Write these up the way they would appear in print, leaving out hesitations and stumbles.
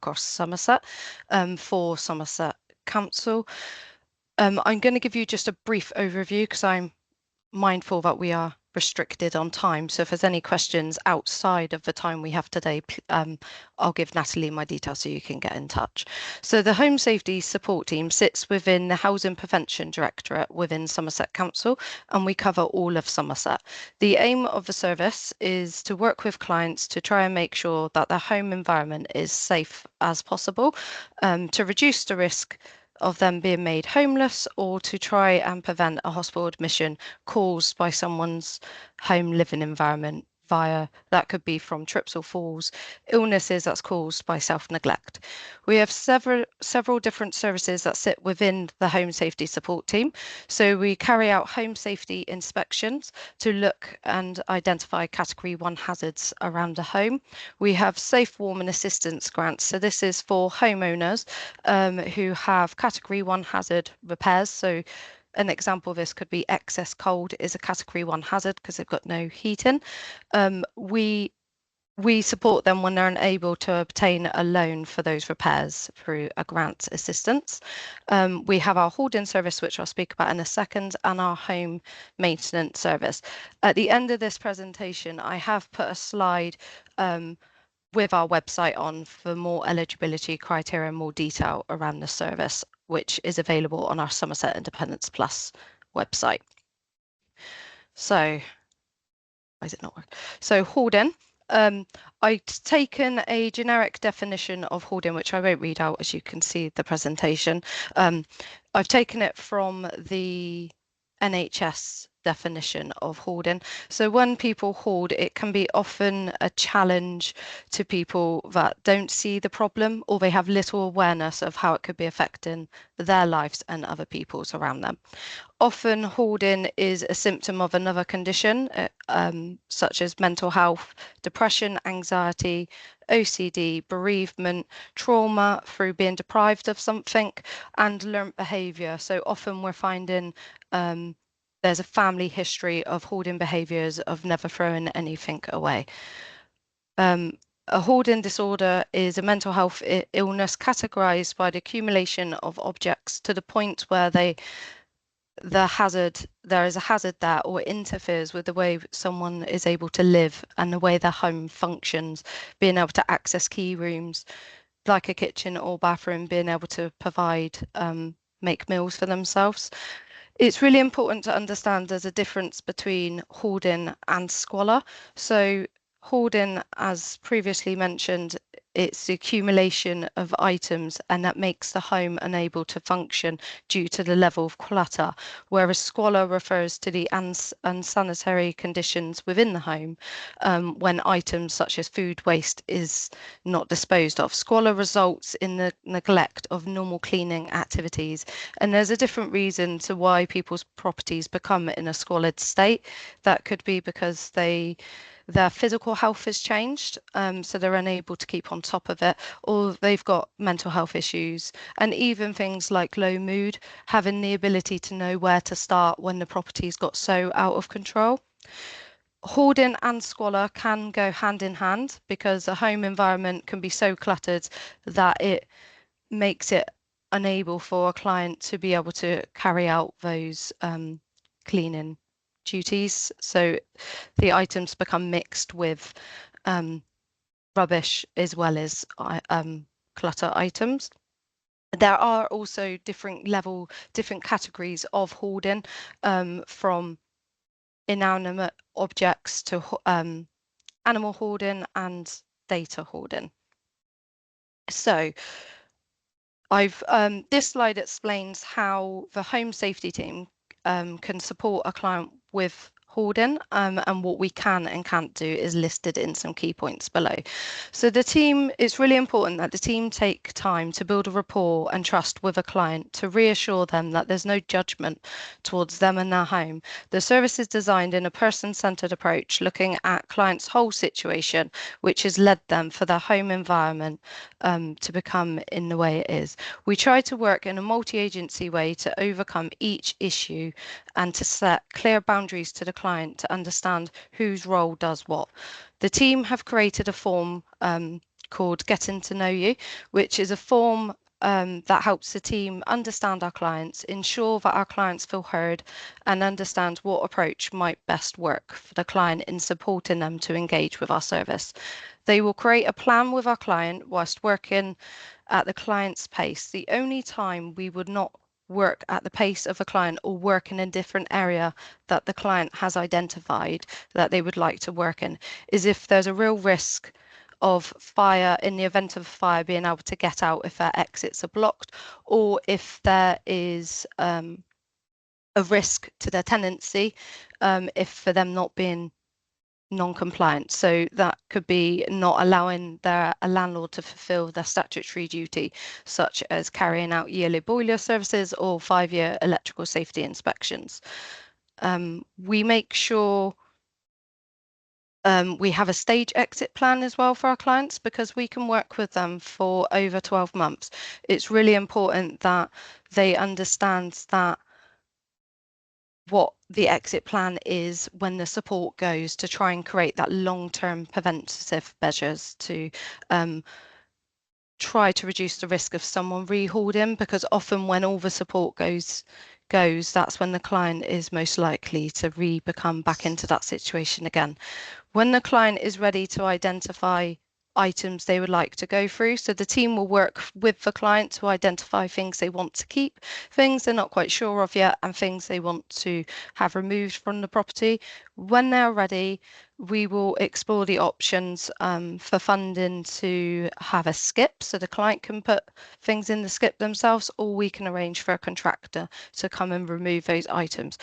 across Somerset for Somerset Council. I'm going to give you just a brief overview because I'm mindful that we are restricted on time. So if there's any questions outside of the time we have today, I'll give Natalie my details so you can get in touch. So the Home Safety Support Team sits within the Housing Prevention Directorate within Somerset Council, and we cover all of Somerset. The aim of the service is to work with clients to try and make sure that their home environment is safe as possible, to reduce the risk of them being made homeless, or to try and prevent a hospital admission caused by someone's home living environment that could be from trips or falls, illnesses that's caused by self-neglect. We have several different services that sit within the Home Safety Support Team. So we carry out home safety inspections to look and identify Category 1 hazards around a home. We have Safe, Warm and Assistance grants. So this is for homeowners who have Category 1 hazard repairs. So an example of this could be excess cold is a Category 1 hazard because they've got no heating. We support them when they're unable to obtain a loan for those repairs through a grant assistance. We have our hoarding service, which I'll speak about in a second, and our home maintenance service. At the end of this presentation, I have put a slide with our website on for more eligibility criteria and more detail around the service, which is available on our Somerset Independence Plus website. So, why is it not working? So hoarding. I've taken a generic definition of hoarding, which I won't read out as you can see the presentation. I've taken it from the NHS definition of hoarding. So when people hoard, it can be often a challenge to people that don't see the problem, or they have little awareness of how it could be affecting their lives and other people's around them. Often hoarding is a symptom of another condition, such as mental health, depression, anxiety, OCD, bereavement, trauma through being deprived of something, and learnt behaviour. So often we're finding there's a family history of hoarding behaviours, of never throwing anything away. A hoarding disorder is a mental health illness categorised by the accumulation of objects to the point where there is a hazard there, or interferes with the way someone is able to live and the way their home functions, being able to access key rooms like a kitchen or bathroom, being able to provide, make meals for themselves. It's really important to understand there's a difference between hoarding and squalor. So hoarding, as previously mentioned, it's the accumulation of items, and that makes the home unable to function due to the level of clutter, whereas squalor refers to the unsanitary conditions within the home when items such as food waste is not disposed of. Squalor results in the neglect of normal cleaning activities, and there's a different reason to why people's properties become in a squalid state. That could be because their physical health has changed, so they're unable to keep on top of it, or they've got mental health issues, and even things like low mood, having the ability to know where to start when the property's got so out of control. Hoarding and squalor can go hand in hand because a home environment can be so cluttered that it makes it unable for a client to be able to carry out those cleaning duties. So the items become mixed with rubbish as well as clutter items. There are also different categories of hoarding, from inanimate objects to animal hoarding and data hoarding. So this slide explains how the home safety team can support a client with hoarding, and what we can and can't do is listed in some key points below. So it's really important that the team take time to build a rapport and trust with a client, to reassure them that there's no judgment towards them and their home. The service is designed in a person-centered approach, looking at clients' whole situation, which has led them for their home environment to become in the way it is. We try to work in a multi-agency way to overcome each issue and to set clear boundaries to the client to understand whose role does what. The team have created a form called Getting to Know You, which is a form that helps the team understand our clients, ensure that our clients feel heard, and understand what approach might best work for the client in supporting them to engage with our service. They will create a plan with our client whilst working at the client's pace. The only time we would not work at the pace of a client or work in a different area that the client has identified that they would like to work in is if there's a real risk of fire, in the event of fire, being able to get out if their exits are blocked, or if there is a risk to their tenancy, if for them not being non-compliant. So that could be not allowing a landlord to fulfill their statutory duty, such as carrying out yearly boiler services or 5-year electrical safety inspections. We make sure we have a stage exit plan as well for our clients, because we can work with them for over 12 months. It's really important that they understand that what the exit plan is when the support goes, to try and create that long-term preventative measures to try to reduce the risk of someone re-hoarding, because often when all the support goes, that's when the client is most likely to become back into that situation again. When the client is ready to identify items they would like to go through, so the team will work with the client to identify things they want to keep, things they're not quite sure of yet, and things they want to have removed from the property. When they're ready, we will explore the options for funding to have a skip, so the client can put things in the skip themselves, or we can arrange for a contractor to come and remove those items.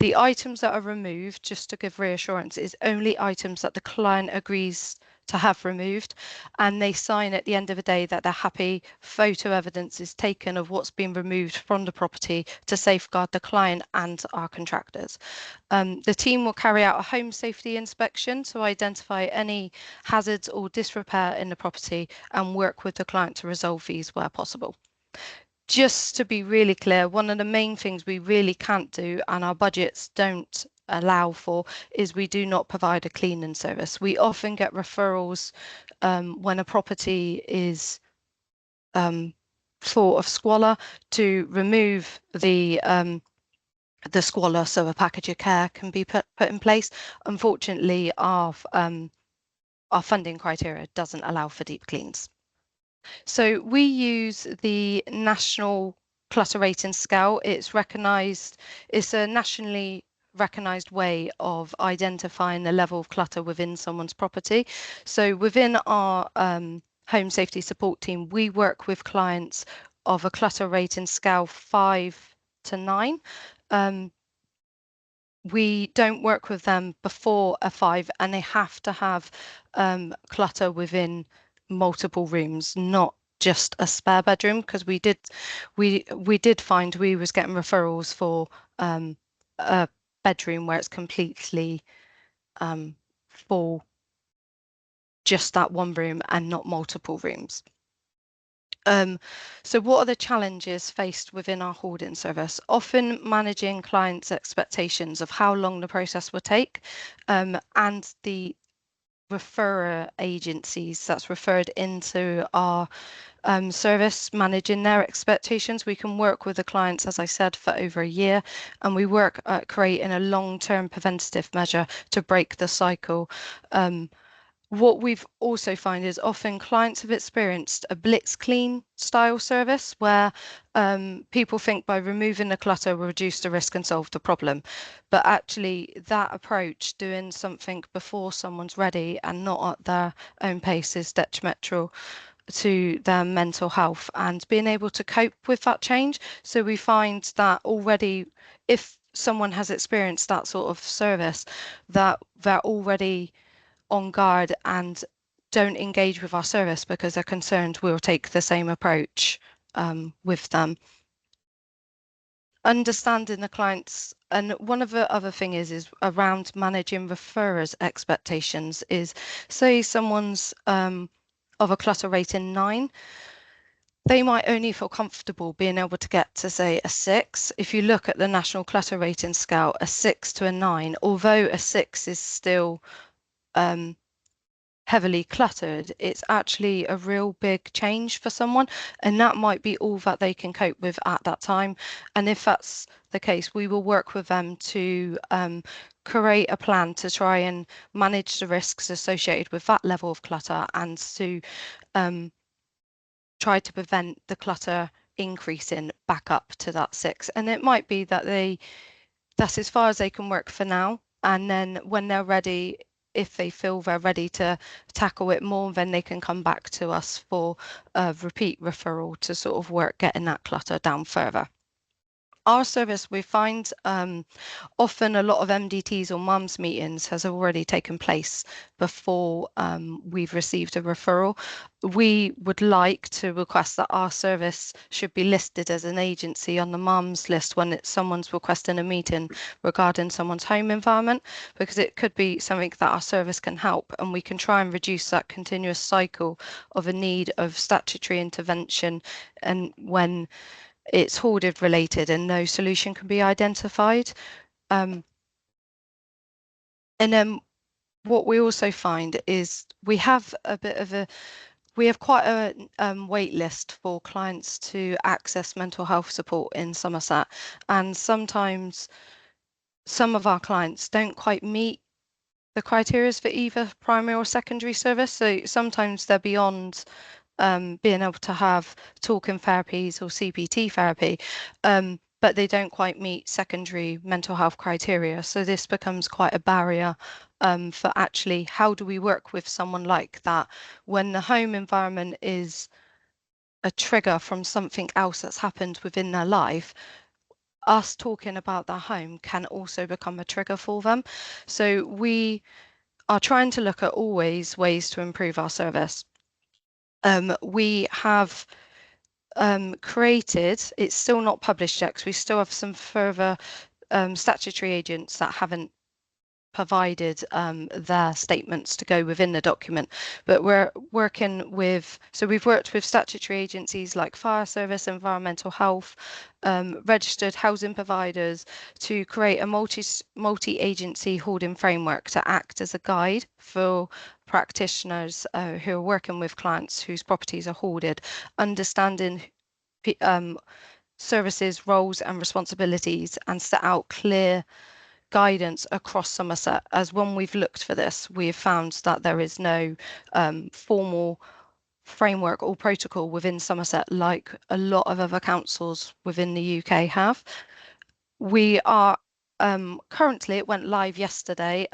The items that are removed, just to give reassurance, is only items that the client agrees to have removed, and they sign at the end of the day that they're happy photo evidence is taken of what's been removed from the property to safeguard the client and our contractors. The team will carry out a home safety inspection to identify any hazards or disrepair in the property and work with the client to resolve these where possible. Just to be really clear, one of the main things we really can't do, and our budgets don't allow for, is we do not provide a cleaning service. We often get referrals when a property is full of squalor, to remove the squalor so a package of care can be put in place. Unfortunately, our funding criteria doesn't allow for deep cleans. So we use the National Clutter Rating Scale. It's a nationally recognised way of identifying the level of clutter within someone's property. So within our home safety support team, we work with clients of a clutter rating scale 5 to 9. We don't work with them before a 5, and they have to have clutter within multiple rooms, not just a spare bedroom, because we did find we was getting referrals for a bedroom where it's completely full, just that one room and not multiple rooms. So what are the challenges faced within our hoarding service? Often managing clients' expectations of how long the process will take, and the referrer agencies that's referred into our service, managing their expectations. We can work with the clients, as I said, for over a year, and we work at creating a long-term preventative measure to break the cycle. What we've also found is often clients have experienced a blitz clean style service where people think by removing the clutter will reduce the risk and solve the problem. But actually that approach, doing something before someone's ready and not at their own pace, is detrimental to their mental health and being able to cope with that change. So we find that already, if someone has experienced that sort of service, that they're already on guard and don't engage with our service because they're concerned we'll take the same approach with them. Understanding the clients, and one of the other thing is around managing referrers' expectations, is say someone's of a clutter rating 9, they might only feel comfortable being able to get to say a 6. If you look at the National Clutter Rating Scale, a 6 to a 9, although a 6 is still heavily cluttered, it's actually a real big change for someone, and that might be all that they can cope with at that time. And if that's the case, we will work with them to create a plan to try and manage the risks associated with that level of clutter, and to try to prevent the clutter increasing back up to that 6. And it might be that that's as far as they can work for now. And then when they're ready, if they feel they're ready to tackle it more, then they can come back to us for a repeat referral to sort of work getting that clutter down further. Our service, we find often a lot of MDTs or mums meetings has already taken place before we've received a referral. We would like to request that our service should be listed as an agency on the mums list when someone's requesting a meeting regarding someone's home environment, because it could be something that our service can help, and we can try and reduce that continuous cycle of a need of statutory intervention, and when it's hoarded related and no solution can be identified. And then what we also find is we have quite a wait list for clients to access mental health support in Somerset, and sometimes some of our clients don't quite meet the criteria for either primary or secondary service. So sometimes they're beyond being able to have talking therapies or CBT therapy, but they don't quite meet secondary mental health criteria. So this becomes quite a barrier for actually how do we work with someone like that when the home environment is a trigger from something else that's happened within their life. Us talking about their home can also become a trigger for them. So we are trying to look at always ways to improve our service. We have created, it's still not published yet, because we still have some further statutory agents that haven't provided their statements to go within the document, but we're working with, so we've worked with statutory agencies like fire service, environmental health, registered housing providers, to create a multi-agency hoarding framework to act as a guide for practitioners who are working with clients whose properties are hoarded, understanding services, roles and responsibilities, and set out clear guidance across Somerset. As when we've looked for this, we have found that there is no formal framework or protocol within Somerset like a lot of other councils within the UK have. We are currently, it went live yesterday,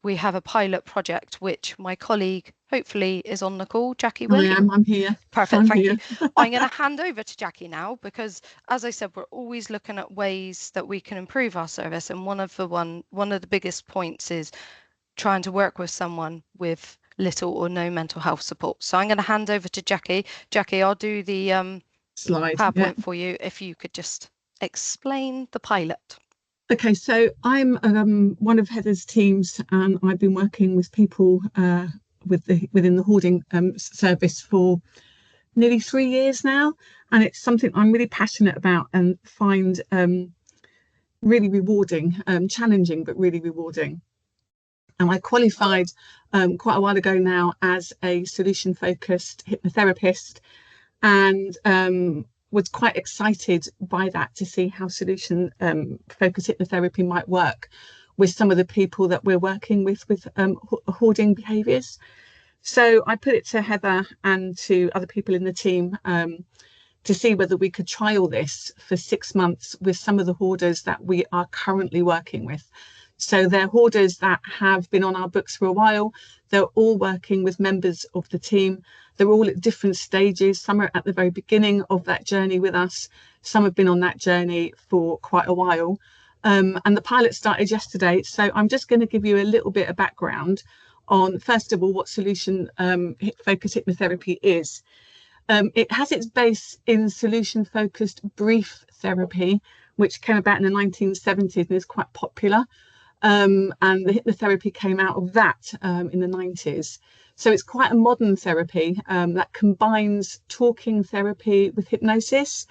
we have a pilot project which my colleague hopefully is on the call, Jackie Wynn. I'm here. Perfect, thank you. I'm going to hand over to Jackie now, because as I said, we're always looking at ways that we can improve our service, and one of the biggest points is trying to work with someone with little or no mental health support. So I'm going to hand over to Jackie. Jackie, I'll do the slide PowerPoint for you, if you could just explain the pilot. Okay, so I'm one of Heather's teams, and I've been working with people within the hoarding service for nearly 3 years now, and it's something I'm really passionate about and find really rewarding, challenging but really rewarding. And I qualified quite a while ago now as a solution-focused hypnotherapist, and was quite excited by that, to see how solution focused hypnotherapy might work with some of the people that we're working with hoarding behaviours. So I put it to Heather and to other people in the team to see whether we could trial this for 6 months with some of the hoarders that we are currently working with. So they're hoarders that have been on our books for a while. They're all working with members of the team. They're all at different stages. Some are at the very beginning of that journey with us. Some have been on that journey for quite a while. And the pilot started yesterday. So I'm just going to give you a little bit of background on, first of all, what solution focused hypnotherapy is. It has its base in solution-focused brief therapy, which came about in the 1970s and is quite popular. And the hypnotherapy came out of that in the 90s. So it's quite a modern therapy that combines talking therapy with hypnosis.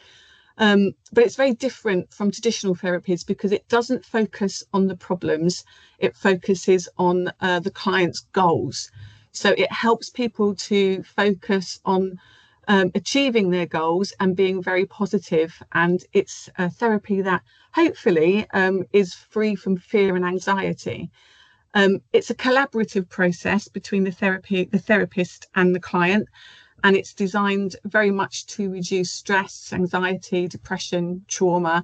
But it's very different from traditional therapies because it doesn't focus on the problems, it focuses on the client's goals. So it helps people to focus on achieving their goals and being very positive. And it's a therapy that hopefully is free from fear and anxiety. It's a collaborative process between the therapist and the client, and it's designed very much to reduce stress, anxiety, depression, trauma,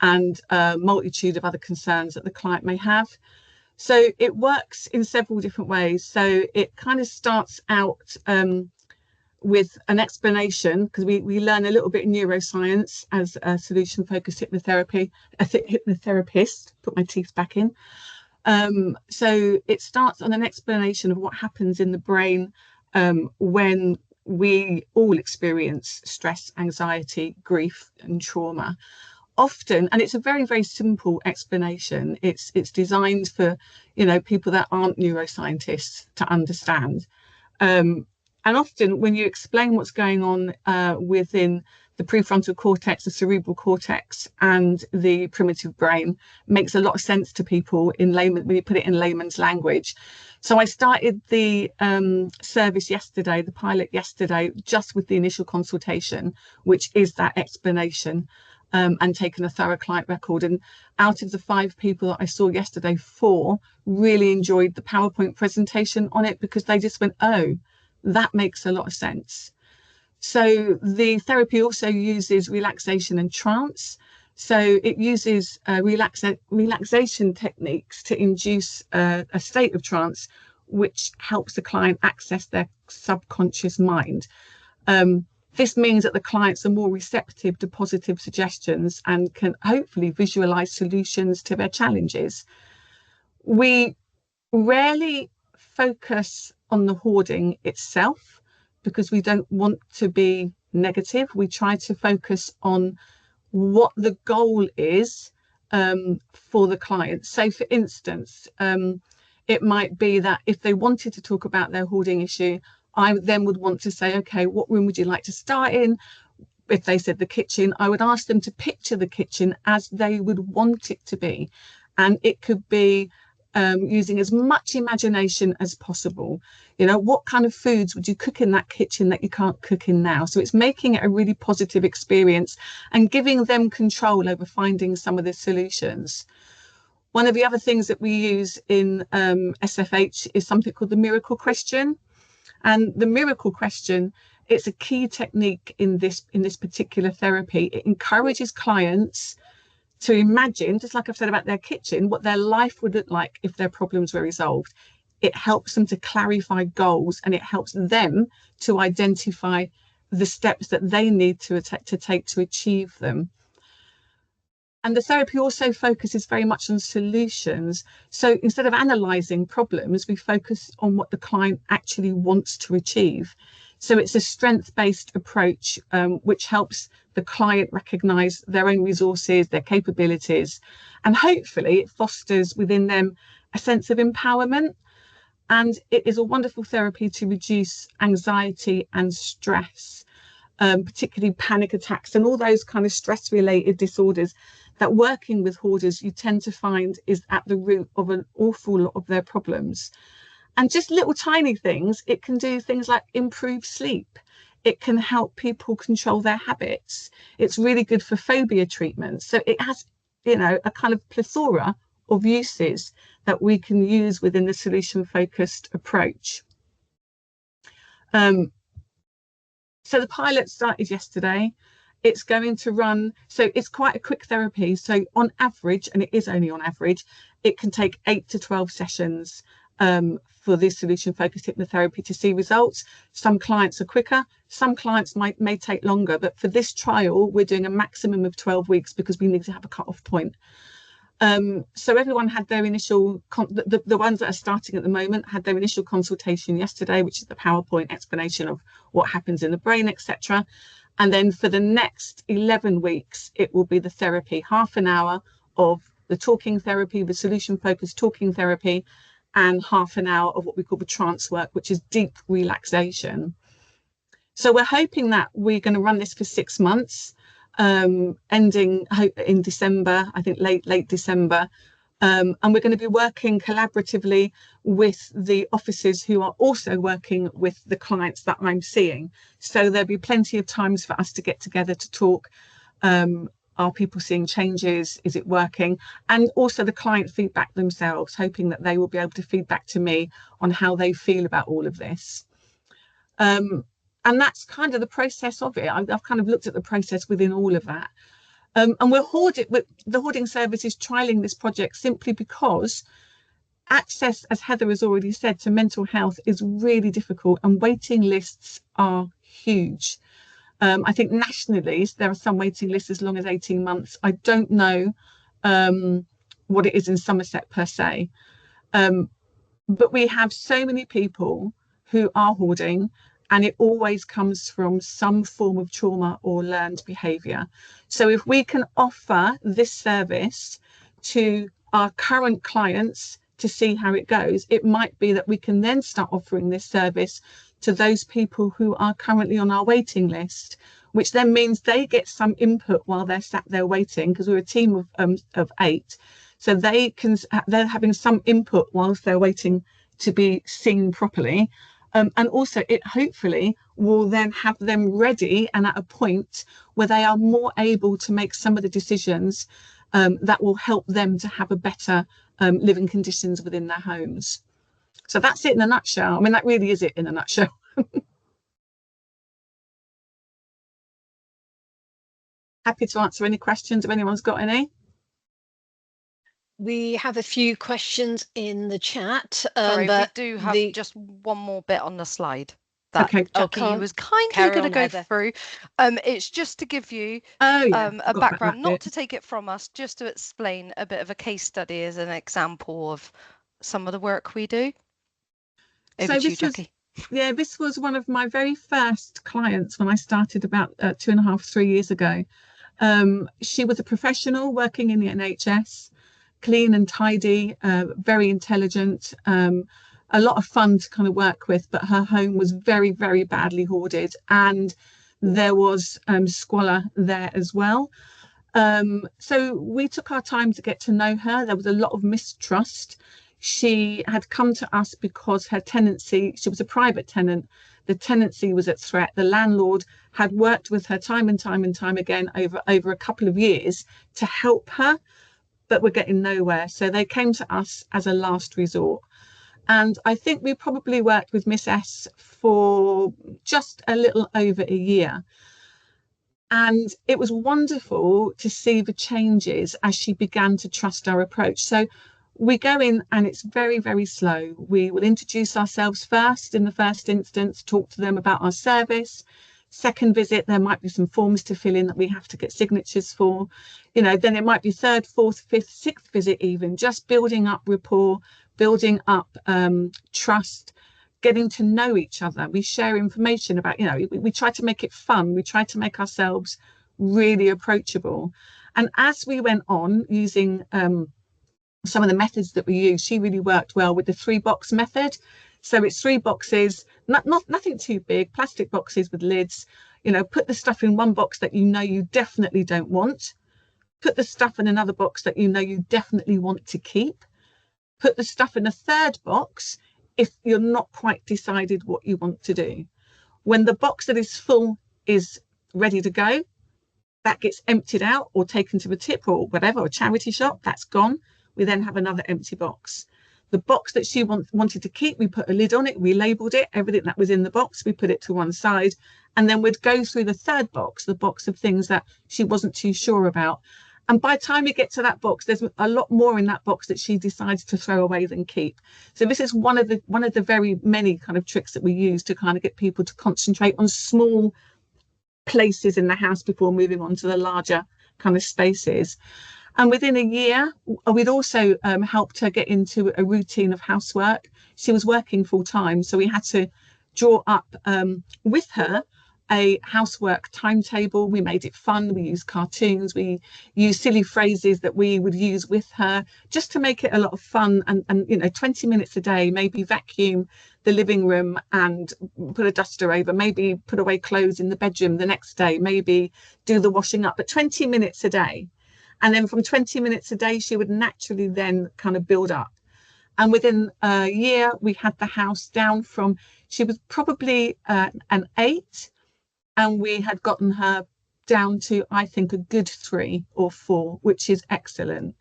and a multitude of other concerns that the client may have. So it works in several different ways. So it kind of starts out with an explanation, because we learn a little bit in neuroscience as a solution focused hypnotherapy, a hypnotherapist, put my teeth back in. So it starts on an explanation of what happens in the brain when we all experience stress, anxiety, grief, and trauma. Often, and it's a very, very simple explanation. It's designed for, people that aren't neuroscientists to understand. And often when you explain what's going on within the prefrontal cortex, the cerebral cortex, and the primitive brain, makes a lot of sense to people in layman when you put it in layman's language. So I started the service yesterday, the pilot yesterday, just with the initial consultation, which is that explanation, and taken a thorough client record. And out of the 5 people that I saw yesterday, 4 really enjoyed the PowerPoint presentation on it, because they just went, oh, that makes a lot of sense. So the therapy also uses relaxation and trance. So it uses relaxation techniques to induce a state of trance, which helps the client access their subconscious mind. This means that the clients are more receptive to positive suggestions and can hopefully visualize solutions to their challenges. We rarely focus on the hoarding itself, because we don't want to be negative. We try to focus on what the goal is for the client. So for instance, it might be that if they wanted to talk about their hoarding issue, I then would want to say, okay, what room would you like to start in? If they said the kitchen, I would ask them to picture the kitchen as they would want it to be. And it could be using as much imagination as possible. What kind of foods would you cook in that kitchen that you can't cook in now? So it's making it a really positive experience and giving them control over finding some of the solutions. One of the other things that we use in SFH is something called the miracle question. And the miracle question, it's a key technique in this particular therapy. It encourages clients to imagine, just like I've said about their kitchen, what their life would look like if their problems were resolved. It helps them to clarify goals, and it helps them to identify the steps that they need to take to achieve them. And the therapy also focuses very much on solutions. So instead of analysing problems, we focus on what the client actually wants to achieve. So it's a strength-based approach, which helps the client recognise their own resources, their capabilities, and hopefully it fosters within them a sense of empowerment. And it is a wonderful therapy to reduce anxiety and stress, particularly panic attacks and all those kind of stress-related disorders that working with hoarders you tend to find is at the root of an awful lot of their problems. And just little tiny things, it can do things like improve sleep. It can help people control their habits. It's really good for phobia treatment. So it has, a kind of plethora of uses that we can use within the solution-focused approach. So the pilot started yesterday. It's going to run, so it's quite a quick therapy. So on average, and it is only on average, it can take 8 to 12 sessions for this solution-focused hypnotherapy to see results. Some clients are quicker, some clients may take longer, but for this trial, we're doing a maximum of 12 weeks because we need to have a cut-off point. So everyone had their initial, the ones that are starting at the moment had their initial consultation yesterday, which is the PowerPoint explanation of what happens in the brain, etc. And then for the next 11 weeks, it will be the therapy, half an hour of the talking therapy, the solution-focused talking therapy, and half an hour of what we call the trance work, which is deep relaxation. So we're hoping that we're going to run this for 6 months, ending in December, I think late December. And we're going to be working collaboratively with the officers who are also working with the clients that I'm seeing. So there'll be plenty of times for us to get together to talk. Are people seeing changes? Is it working? And also the client feedback themselves, hoping that they will be able to feedback to me on how they feel about all of this. And that's kind of the process of it. I've kind of looked at the process within all of that. And the hoarding service is trialing this project simply because access, as Heather has already said, to mental health is really difficult, and waiting lists are huge. I think nationally there are some waiting lists as long as 18 months. I don't know what it is in Somerset per se, but we have so many people who are hoarding, and it always comes from some form of trauma or learned behaviour. So if we can offer this service to our current clients to see how it goes, it might be that we can then start offering this service to those people who are currently on our waiting list, which then means they get some input while they're sat there waiting, because we're a team of 8. So they're having some input whilst they're waiting to be seen properly. And also it hopefully will then have them ready and at a point where they are more able to make some of the decisions that will help them to have a better living conditions within their homes. So that's it in a nutshell. I mean, that really is it in a nutshell. Happy to answer any questions if anyone's got any. We have a few questions in the chat. Sorry, but we do have just one more bit on the slide that Okay. Jackie was kindly going to go through. It's just to give you a background, not to take it from us, just to explain a bit of a case study as an example of some of the work we do. Over to you, Jackie. This was one of my very first clients when I started about 2.5, 3 years ago. She was a professional working in the NHS, clean and tidy, very intelligent, a lot of fun to kind of work with, but her home was very, very badly hoarded, and there was squalor there as well. So we took our time to get to know her. There was a lot of mistrust. She had come to us because her tenancy, she was a private tenant, the tenancy was at threat. The landlord had worked with her time and time and time again over a couple of years to help her, but we're getting nowhere. So they came to us as a last resort. And I think we probably worked with Miss S for just a little over a year. And it was wonderful to see the changes as she began to trust our approach. So we go in and it's very, very slow. We will introduce ourselves first in the first instance, talk to them about our service. Second visit, there might be some forms to fill in that we have to get signatures for. You know, then it might be third, fourth, fifth, sixth visit even, just building up rapport, building up trust, getting to know each other. We share information about, you know, we try to make it fun. We try to make ourselves really approachable. And as we went on using some of the methods that we use, she really worked well with the 3-box method. So it's 3 boxes, nothing too big, plastic boxes with lids. You know, put the stuff in one box that you know you definitely don't want. Put the stuff in another box that you know you definitely want to keep. Put the stuff in a third box if you're not quite decided what you want to do. When the box that is full is ready to go, that gets emptied out or taken to the tip or whatever, a charity shop, that's gone. We then have another empty box. The box that she wanted to keep, we put a lid on it, we labelled it, everything that was in the box, we put it to one side, and then we'd go through the third box, the box of things that she wasn't too sure about. And by the time we get to that box, there's a lot more in that box that she decides to throw away than keep. So this is one of the very many kind of tricks that we use to kind of get people to concentrate on small places in the house before moving on to the larger kind of spaces. And within a year, we'd also helped her get into a routine of housework. She was working full time, so we had to draw up with her a housework timetable. We made it fun. We used cartoons. We used silly phrases that we would use with her just to make it a lot of fun. And you know, 20 minutes a day, maybe vacuum the living room and put a duster over, maybe put away clothes in the bedroom the next day, maybe do the washing up, but 20 minutes a day. And then from 20 minutes a day, she would naturally then kind of build up. And within a year, we had the house down from, she was probably an 8, and we had gotten her down to, I think, a good 3 or 4, which is excellent.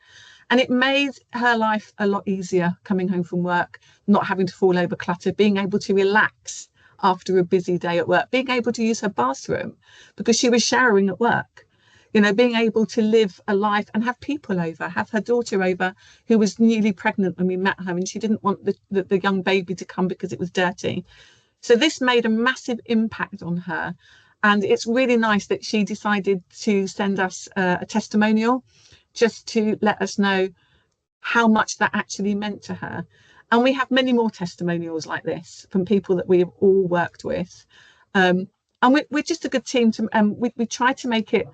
And it made her life a lot easier coming home from work, not having to fall over clutter, being able to relax after a busy day at work, being able to use her bathroom because she was showering at work. You know, being able to live a life and have people over, have her daughter over who was newly pregnant when we met her, and she didn't want the young baby to come because it was dirty. So this made a massive impact on her. And it's really nice that she decided to send us a testimonial just to let us know how much that actually meant to her. And we have many more testimonials like this from people that we have all worked with. And we're just a good team. We try to make it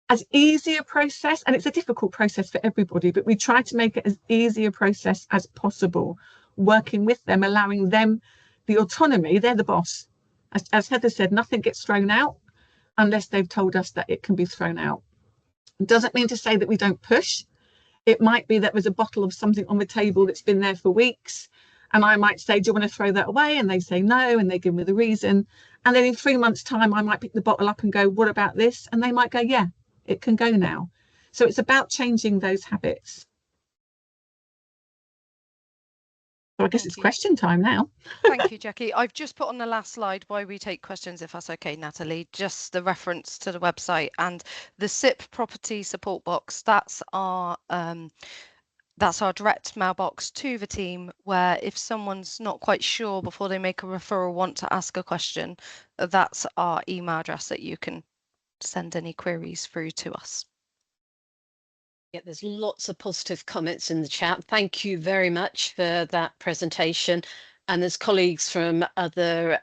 as easy a process, and it's a difficult process for everybody, but we try to make it as easy a process as possible, working with them, allowing them the autonomy. They're the boss. As Heather said, nothing gets thrown out unless they've told us that it can be thrown out. It doesn't mean to say that we don't push. It might be that there's a bottle of something on the table that's been there for weeks, and I might say, do you want to throw that away? And they say no, and they give me the reason. And then in 3 months' time, I might pick the bottle up and go, what about this? And they might go, yeah, it can go now. So it's about changing those habits. So I guess it's question time now. Thank you, Jackie. I've just put on the last slide why we take questions, if that's okay, Natalie, just the reference to the website and the SIP property support box. That's our direct mailbox to the team, where if someone's not quite sure before they make a referral, want to ask a question, that's our email address that you can send any queries through to us. Yeah, there's lots of positive comments in the chat. Thank you very much for that presentation. And there's colleagues from other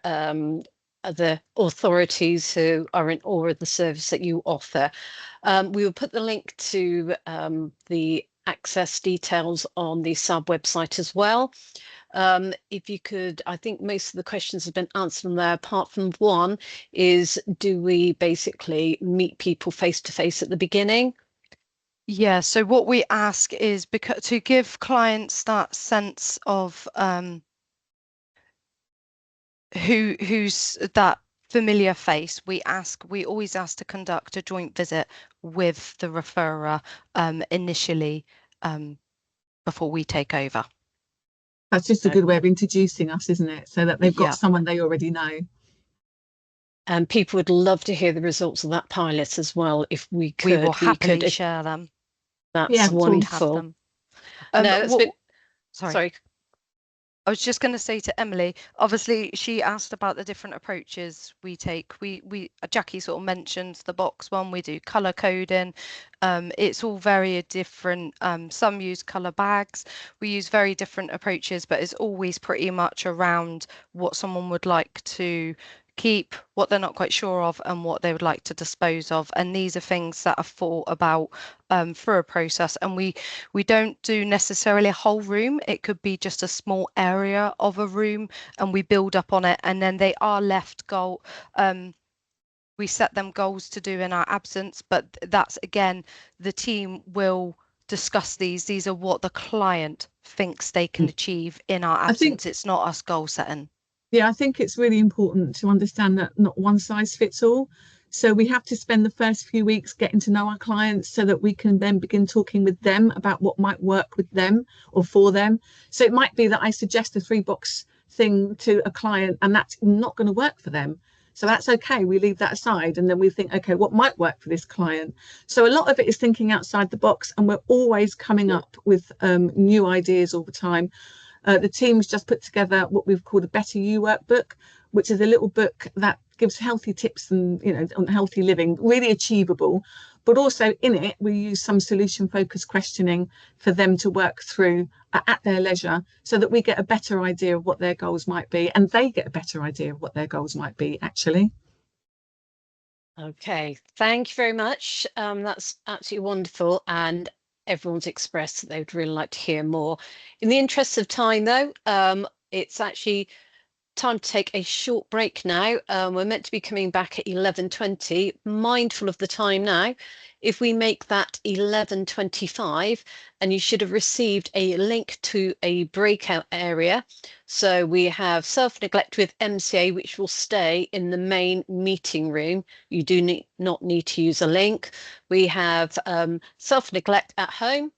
authorities who are in awe of the service that you offer. We will put the link to the access details on the sub website as well. If you could, I think most of the questions have been answered on there, apart from one, is do we basically meet people face to face at the beginning? Yeah, so what we ask is because to give clients that sense of who's that familiar face, we always ask to conduct a joint visit with the referrer initially before we take over. That's just a good way of introducing us, isn't it? So that they've got someone they already know. And people would love to hear the results of that pilot as well. If we could, we will happily share them. That's wonderful. No, sorry. I was just going to say to Emily, obviously she asked about the different approaches we take. Jackie sort of mentioned the box one, we do colour coding. It's all very different. Some use colour bags. We use very different approaches, but it's always pretty much around what someone would like to keep, what they're not quite sure of, and what they would like to dispose of. And these are things that are thought about through a process. And we don't do necessarily a whole room. It could be just a small area of a room, and we build up on it. And then they are left we set them goals to do in our absence, but that's, again, the team will discuss these. These are what the client thinks they can achieve in our absence. It's not us goal setting. Yeah, I think it's really important to understand that not one size fits all. So we have to spend the first few weeks getting to know our clients so that we can then begin talking with them about what might work with them or for them. So it might be that I suggest a 3-box thing to a client and that's not going to work for them. So that's okay. We leave that aside and then we think, okay, what might work for this client? So a lot of it is thinking outside the box, and we're always coming up with new ideas all the time. The team's just put together what we've called a Better You workbook, which is a little book that gives healthy tips and, on healthy living, really achievable. But also in it, we use some solution focused questioning for them to work through at their leisure, so that we get a better idea of what their goals might be, and they get a better idea of what their goals might be, actually. Okay, thank you very much. That's absolutely wonderful. And everyone's expressed that they would really like to hear more. In the interest of time, though, it's actually time to take a short break now. We're meant to be coming back at 11:20. Mindful of the time now. If we make that 11:25, and you should have received a link to a breakout area. So we have self-neglect with MCA, which will stay in the main meeting room. You do not need to use a link. We have self-neglect at home,